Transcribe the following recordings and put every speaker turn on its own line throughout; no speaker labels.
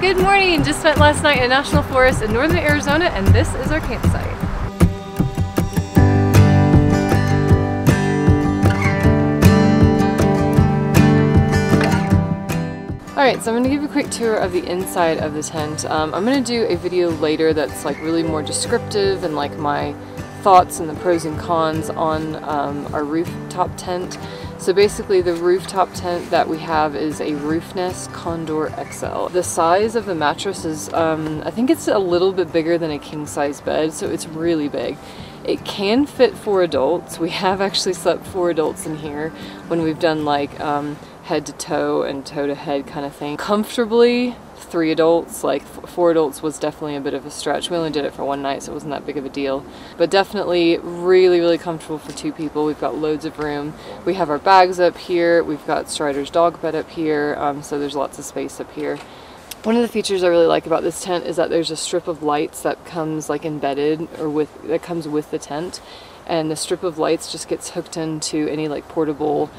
Good morning! Just spent last night in a national forest in northern Arizona, and this is our campsite. Alright, so I'm going to give you a quick tour of the inside of the tent. I'm going to do a video later that's like really more descriptive and like my thoughts and the pros and cons on our rooftop tent. So basically the rooftop tent that we have is a Roofnest Condor XL. The size of the mattress is, I think it's a little bit bigger than a king-size bed, so it's really big. It can fit 4 adults. We have actually slept 4 adults in here when we've done like head to toe and toe to head kind of thing. Comfortably, 3 adults, like 4 adults was definitely a bit of a stretch. We only did it for one night, so it wasn't that big of a deal. But definitely really, really comfortable for 2 people. We've got loads of room. We have our bags up here. We've got Strider's dog bed up here, so there's lots of space up here. One of the features I really like about this tent is that there's a strip of lights that comes like embedded or that comes with the tent, and the strip of lights just gets hooked into any like portable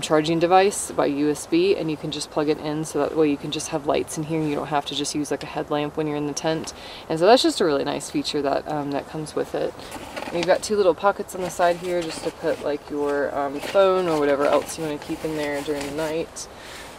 charging device by USB, and you can just plug it in, so that way you can just have lights in here and you don't have to just use like a headlamp when you're in the tent. And so that's just a really nice feature that that comes with it. And you've got 2 little pockets on the side here just to put like your phone or whatever else you want to keep in there during the night.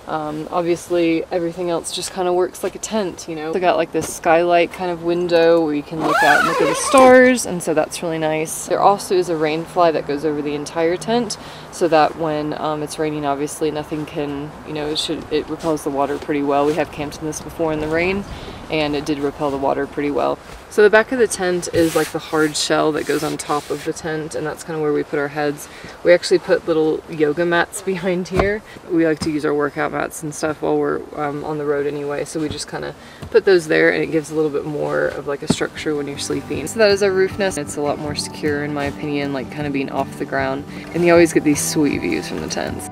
Obviously everything else just kind of works like a tent, you know. They got like this skylight kind of window where you can look out and look at the stars, and so that's really nice. There also is a rain fly that goes over the entire tent, so that when it's raining, obviously nothing can, you know, it repels the water pretty well. We have camped in this before in the rain, and it did repel the water pretty well. So the back of the tent is like the hard shell that goes on top of the tent, and that's kind of where we put our heads. We actually put little yoga mats behind here. We like to use our workout mats and stuff while we're on the road anyway, so we just kind of put those there, and it gives a little bit more of like a structure when you're sleeping. So that is our roof nest. It's a lot more secure in my opinion, like kind of being off the ground, and you always get these sweet views from the tents.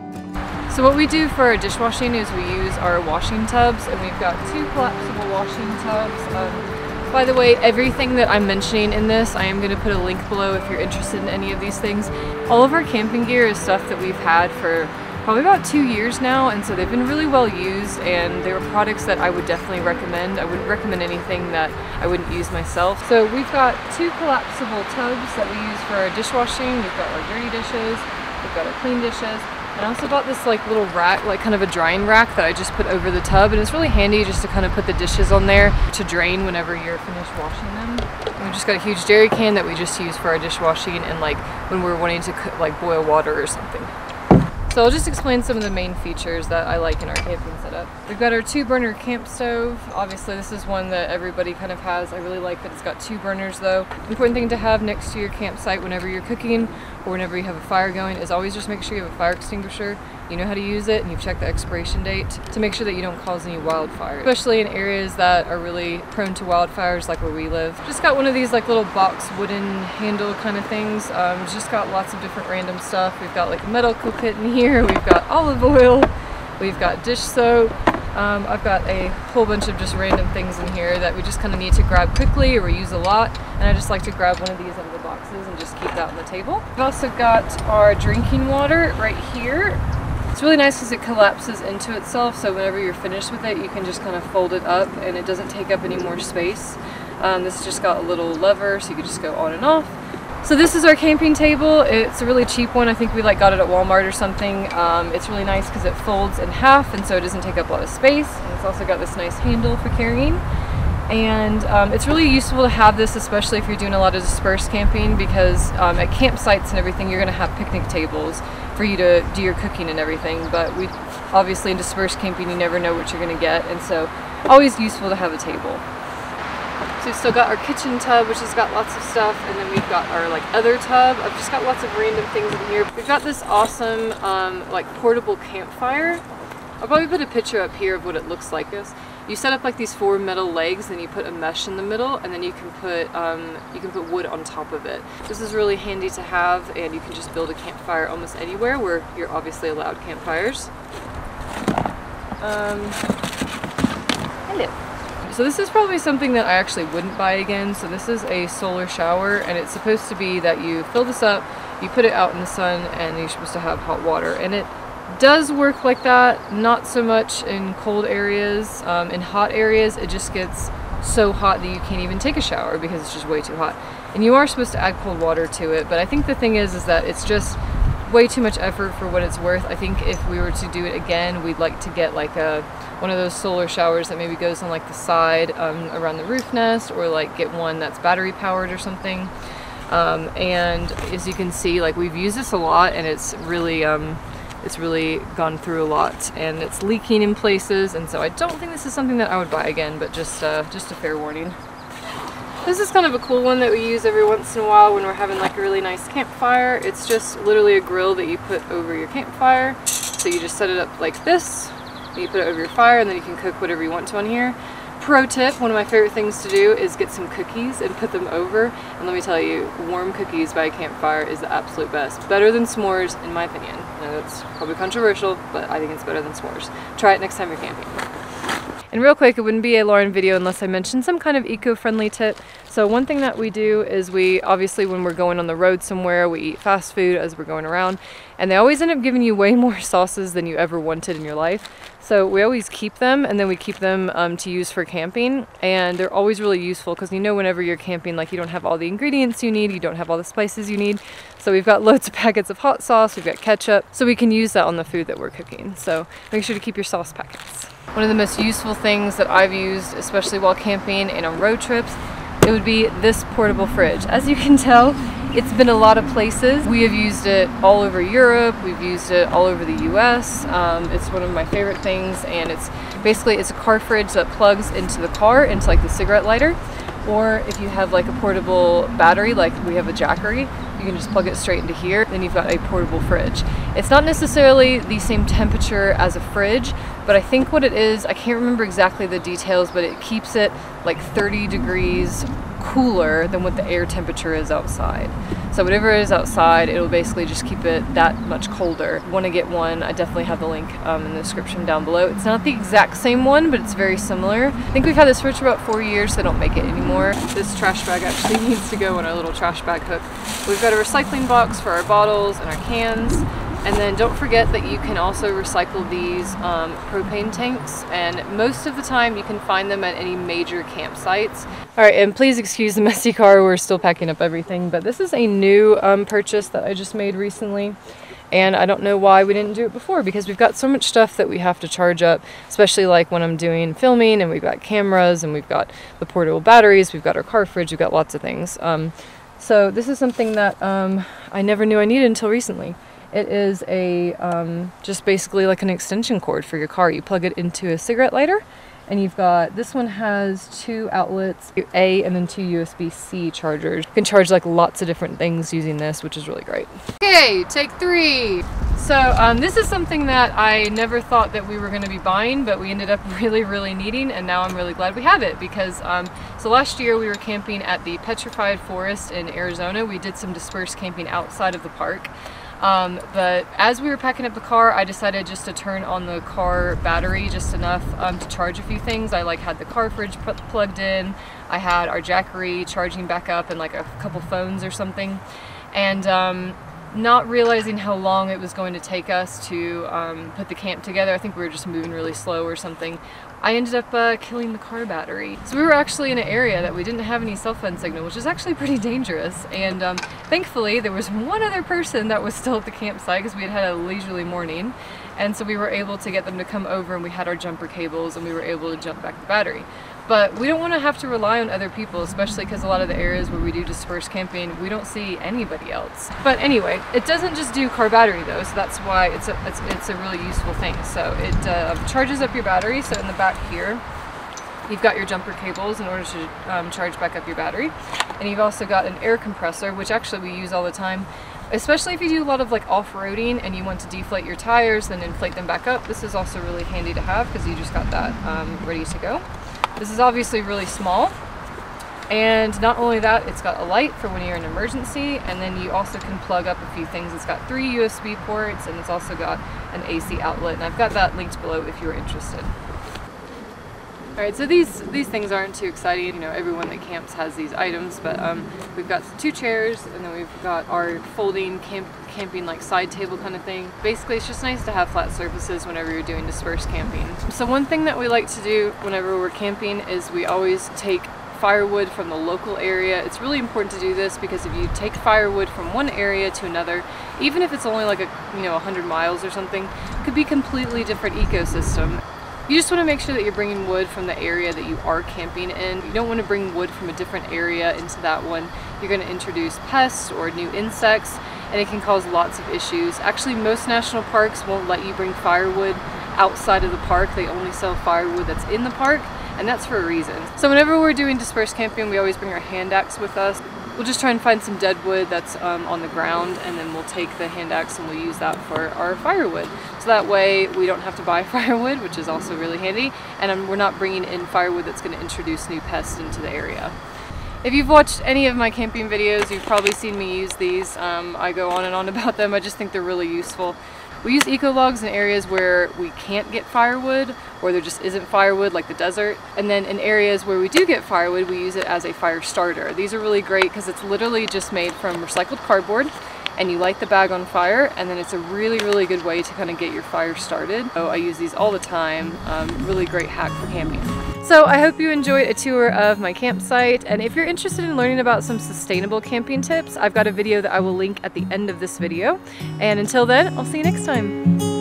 So what we do for our dishwashing is we use our washing tubs, and we've got 2 collapsible washing tubs. By the way, everything that I'm mentioning in this, I am going to put a link below if you're interested in any of these things. All of our camping gear is stuff that we've had for probably about 2 years now, and so they've been really well used, and they were products that I would definitely recommend. I wouldn't recommend anything that I wouldn't use myself. So we've got 2 collapsible tubs that we use for our dishwashing. We've got our dirty dishes, we've got our clean dishes. And I also bought this like little rack, like kind of a drying rack that I just put over the tub, and it's really handy just to kind of put the dishes on there to drain whenever you're finished washing them. And we just got a huge jerry can that we just use for our dishwashing and like when we're wanting to like boil water or something. So I'll just explain some of the main features that I like in our camping setup. We've got our 2-burner camp stove. Obviously this is one that everybody kind of has. I really like that it's got 2 burners though. Important thing to have next to your campsite whenever you're cooking or whenever you have a fire going is always just make sure you have a fire extinguisher. You know how to use it, and you've checked the expiration date to make sure that you don't cause any wildfires, especially in areas that are really prone to wildfires like where we live. Just got one of these like little box wooden handle kind of things. It's just got lots of different random stuff. We've got like a medical kit in here, we've got olive oil, we've got dish soap. I've got a whole bunch of just random things in here that we just kind of need to grab quickly or we use a lot, and I just like to grab one of these out of the boxes and just keep that on the table. We've also got our drinking water right here. It's really nice because it collapses into itself, so whenever you're finished with it you can just kind of fold it up and it doesn't take up any more space. This has just got a little lever so you can just go on and off. So this is our camping table. It's a really cheap one. I think we like got it at Walmart or something. It's really nice because it folds in half, and so it doesn't take up a lot of space. And it's also got this nice handle for carrying. And it's really useful to have this, especially if you're doing a lot of dispersed camping, because at campsites and everything you're going to have picnic tables for you to do your cooking and everything, but we obviously in dispersed camping you never know what you're going to get, and so always useful to have a table. So we've still got our kitchen tub, which has got lots of stuff, and then we've got our like other tub. I've just got lots of random things in here. We've got this awesome like portable campfire. I'll probably put a picture up here of what it looks like. You set up like these 4 metal legs, and you put a mesh in the middle, and then you can put wood on top of it. This is really handy to have, and you can just build a campfire almost anywhere where you're obviously allowed campfires. Hello. So this is probably something that I actually wouldn't buy again. So this is a solar shower, and it's supposed to be that you fill this up, you put it out in the sun, and you're supposed to have hot water, and it does work like that, not so much in cold areas. In hot areas, it just gets so hot that you can't even take a shower because it's just way too hot. And you are supposed to add cold water to it, but I think the thing is that it's just way too much effort for what it's worth. I think if we were to do it again, we'd like to get like one of those solar showers that maybe goes on like the side around the roof nest, or like get one that's battery powered or something. And as you can see, like we've used this a lot, and it's really gone through a lot, and it's leaking in places, and so I don't think this is something that I would buy again, but just a fair warning. This is kind of a cool one that we use every once in a while when we're having like a really nice campfire. It's just literally a grill that you put over your campfire. So you just set it up like this, and you put it over your fire, and then you can cook whatever you want to on here. Pro tip, one of my favorite things to do is get some cookies and put them over, and let me tell you, warm cookies by a campfire is the absolute best. Better than s'mores, in my opinion. I know that's probably controversial, but I think it's better than s'mores. Try it next time you're camping. And real quick, it wouldn't be a Lauren video unless I mentioned some kind of eco-friendly tip. So one thing that we do is we, obviously when we're going on the road somewhere, we eat fast food as we're going around, and they always end up giving you way more sauces than you ever wanted in your life. So we always keep them, and then we keep them to use for camping, and they're always really useful because you know whenever you're camping, like you don't have all the ingredients you need, you don't have all the spices you need. So we've got loads of packets of hot sauce, we've got ketchup, so we can use that on the food that we're cooking. So make sure to keep your sauce packets. One of the most useful things that I've used, especially while camping and on road trips, it would be this portable fridge. As you can tell, it's been a lot of places. We have used it all over Europe, we've used it all over the US. It's one of my favorite things, and it's a car fridge that plugs into the car, into like the cigarette lighter. Or if you have like a portable battery, like we have a Jackery, you can just plug it straight into here, then you've got a portable fridge. It's not necessarily the same temperature as a fridge, but I think what it is, I can't remember exactly the details, but it keeps it like 30 degrees cooler than what the air temperature is outside. So whatever it is outside, it'll basically just keep it that much colder. Want to get one, I definitely have the link in the description down below. It's not the exact same one, but it's very similar. I think we've had this fridge for about 4 years, so they don't make it anymore. This trash bag actually needs to go on our little trash bag hook. We've got a recycling box for our bottles and our cans. And then don't forget that you can also recycle these propane tanks, and most of the time you can find them at any major campsites. Alright, and please excuse the messy car, we're still packing up everything, but this is a new purchase that I just made recently, and I don't know why we didn't do it before, because we've got so much stuff that we have to charge up, especially like when I'm doing filming, and we've got cameras, and we've got the portable batteries, we've got our car fridge, we've got lots of things. So this is something that I never knew I needed until recently. It is just basically like an extension cord for your car. You plug it into a cigarette lighter, and you've got, this one has 2 outlets, A and then 2 USB-C chargers. You can charge like lots of different things using this, which is really great. Okay, take 3. So this is something that I never thought that we were going to be buying, but we ended up really needing, and now I'm really glad we have it because so last year we were camping at the Petrified Forest in Arizona. We did some dispersed camping outside of the park. But as we were packing up the car, I decided just to turn on the car battery just enough to charge a few things. I like had the car fridge plugged in, I had our Jackery charging back up, and like a couple phones or something, and not realizing how long it was going to take us to put the camp together. I think we were just moving really slow or something. I ended up killing the car battery. So we were actually in an area that we didn't have any cell phone signal, which is actually pretty dangerous. And thankfully there was one other person that was still at the campsite because we had had a leisurely morning. And so we were able to get them to come over, and we had our jumper cables, and we were able to jump back the battery. But we don't want to have to rely on other people, especially because a lot of the areas where we do dispersed camping, we don't see anybody else. But anyway, it doesn't just do car battery though, so that's why it's a really useful thing. So it charges up your battery. So in the back here, you've got your jumper cables in order to charge back up your battery, and you've also got an air compressor, which actually we use all the time. Especially if you do a lot of like off-roading and you want to deflate your tires, then inflate them back up. This is also really handy to have because you just got that ready to go. This is obviously really small, and not only that, it's got a light for when you're in an emergency, and then you also can plug up a few things. It's got 3 USB ports, and it's also got an AC outlet, and I've got that linked below if you're interested. Alright, so these things aren't too exciting. You know, everyone that camps has these items, but we've got 2 chairs, and then we've got our folding camping like side table kind of thing. Basically, it's just nice to have flat surfaces whenever you're doing dispersed camping. So one thing that we like to do whenever we're camping is we always take firewood from the local area. It's really important to do this because if you take firewood from one area to another, even if it's only like 100 miles or something, it could be a completely different ecosystem. You just want to make sure that you're bringing wood from the area that you are camping in. You don't want to bring wood from a different area into that one. You're going to introduce pests or new insects, and it can cause lots of issues. Actually, most national parks won't let you bring firewood outside of the park. They only sell firewood that's in the park, and that's for a reason. So whenever we're doing dispersed camping, we always bring our hand axe with us. We'll just try and find some dead wood that's on the ground, and then we'll take the hand axe and we'll use that for our firewood. So that way we don't have to buy firewood, which is also really handy, and we're not bringing in firewood that's going to introduce new pests into the area. If you've watched any of my camping videos, you've probably seen me use these. I go on and on about them. I just think they're really useful. We use eco-logs in areas where we can't get firewood, or there just isn't firewood, like the desert. And then in areas where we do get firewood, we use it as a fire starter. These are really great because it's literally just made from recycled cardboard, and you light the bag on fire, and then it's a really, really good way to kind of get your fire started. So I use these all the time. Really great hack for camping. So I hope you enjoyed a tour of my campsite, and if you're interested in learning about some sustainable camping tips, I've got a video that I will link at the end of this video. And until then, I'll see you next time.